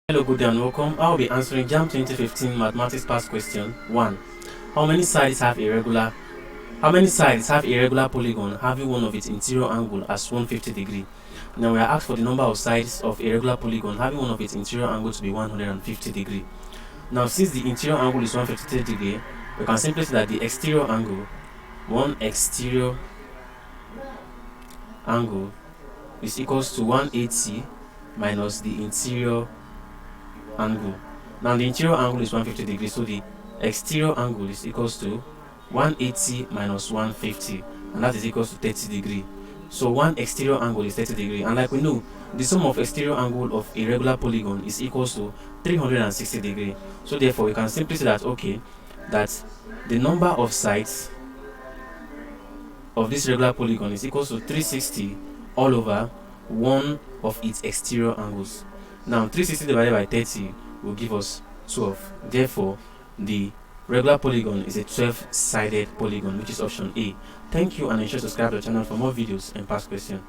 Hello, good day and welcome. I'll be answering JAMB 2015 Mathematics Past Question 1. How many sides have a regular polygon having one of its interior angle as 150 degree? Now we are asked for the number of sides of a regular polygon having one of its interior angle to be 150 degree. Now since the interior angle is 150 degree, we can simply say that the exterior angle is equals to 180 minus the interior angle. Now the interior angle is 150 degrees, so the exterior angle is equals to 180 minus 150, and that is equals to 30 degree. So one exterior angle is 30 degree, and like we know, the sum of exterior angle of a regular polygon is equals to 360 degree. So therefore we can simply say that that the number of sides of this regular polygon is equals to 360 all over one of its exterior angles. Now 360 divided by 30 will give us 12. Therefore, the regular polygon is a 12-sided polygon, which is option A. Thank you, and ensure to subscribe to the channel for more videos and past questions.